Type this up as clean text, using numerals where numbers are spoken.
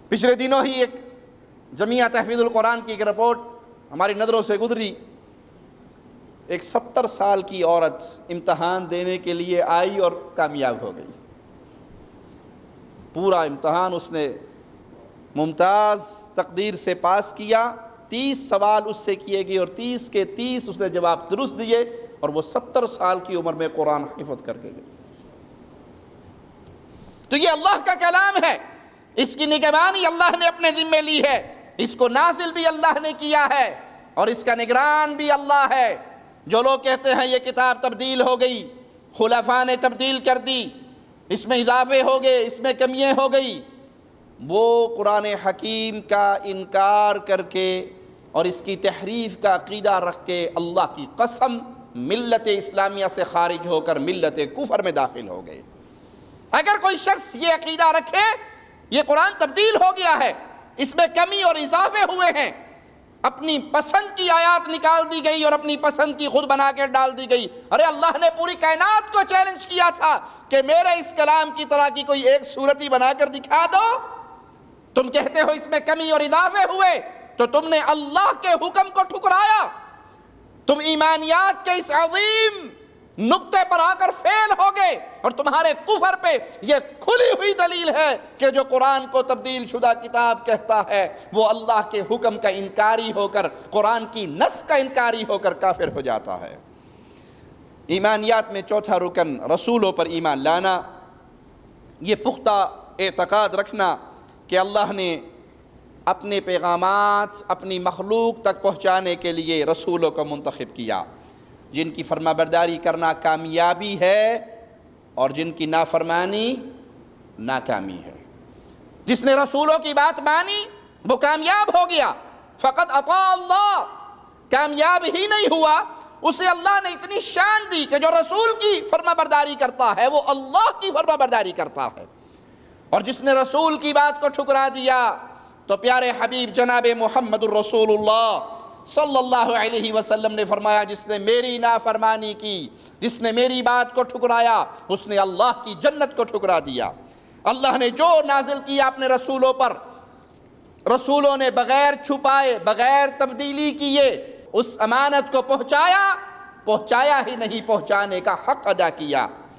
پچھلے دنوں ہی ایک جمعیہ تحفیظ القرآن کی ایک رپورٹ ہماری نظروں سے گزری. ایک 70 سال کی عورت امتحان دینے کے لیے آئی اور کامیاب ہو گئی. پورا امتحان اس نے ممتاز تقدیر سے پاس کیا. 30 سوال اس سے کیے گئے اور 30 کے 30 اس نے جواب درست دیے اور وہ 70 سال کی عمر میں قرآن حفظ کر کے گئی. تو یہ اللہ کا کلام ہے، اس کی نگرانی اللہ نے اپنے ذمے لی ہے، اس کو نازل بھی اللہ نے کیا ہے اور اس کا نگران بھی اللہ ہے. جو لوگ کہتے ہیں یہ کتاب تبدیل ہو گئی، خلفاء نے تبدیل کر دی، اس میں اضافے ہو گئے، اس میں کمیاں ہو گئی، وہ قرآن حکیم کا انکار کر کے اور اس کی تحریف کا عقیدہ رکھ کے اللہ کی قسم ملت اسلامیہ سے خارج ہو کر ملت کفر میں داخل ہو گئے. اگر کوئی شخص یہ عقیدہ رکھے یہ قرآن تبدیل ہو گیا ہے، اس میں کمی اور اضافے ہوئے ہیں، اپنی پسند کی آیات نکال دی گئی اور اپنی پسند کی خود بنا کے ڈال دی گئی. ارے اللہ نے پوری کائنات کو چیلنج کیا تھا کہ میرے اس کلام کی طرح کی کوئی ایک صورت ہی بنا کر دکھا دو. تم کہتے ہو اس میں کمی اور اضافے ہوئے تو تم نے اللہ کے حکم کو ٹھکرایا. تم ایمانیات کے اس عظیم نقطے پر آ کر فیل ہو گئے اور تمہارے کفر پہ یہ کھلی ہوئی دلیل ہے کہ جو قرآن کو تبدیل شدہ کتاب کہتا ہے وہ اللہ کے حکم کا انکاری ہو کر، قرآن کی نص کا انکاری ہو کر کافر ہو جاتا ہے. ایمانیات میں چوتھا رکن رسولوں پر ایمان لانا، یہ پختہ اعتقاد رکھنا کہ اللہ نے اپنے پیغامات اپنی مخلوق تک پہنچانے کے لیے رسولوں کو منتخب کیا، جن کی فرما برداری کرنا کامیابی ہے اور جن کی نافرمانی ناکامی ہے. جس نے رسولوں کی بات مانی وہ کامیاب ہو گیا. فقط اطاع اللہ، کامیاب ہی نہیں ہوا، اسے اللہ نے اتنی شان دی کہ جو رسول کی فرما برداری کرتا ہے وہ اللہ کی فرما برداری کرتا ہے. اور جس نے رسول کی بات کو ٹھکرا دیا تو پیارے حبیب جناب محمد الرسول اللہ صلی اللہ علیہ وسلم نے فرمایا جس نے میری نافرمانی کی، جس نے میری بات کو ٹھکرایا، اس نے اللہ کی جنت کو ٹھکرا دیا. اللہ نے جو نازل کیا اپنے رسولوں پر، رسولوں نے بغیر چھپائے بغیر تبدیلی کیے اس امانت کو پہنچایا ہی نہیں، پہنچانے کا حق ادا کیا.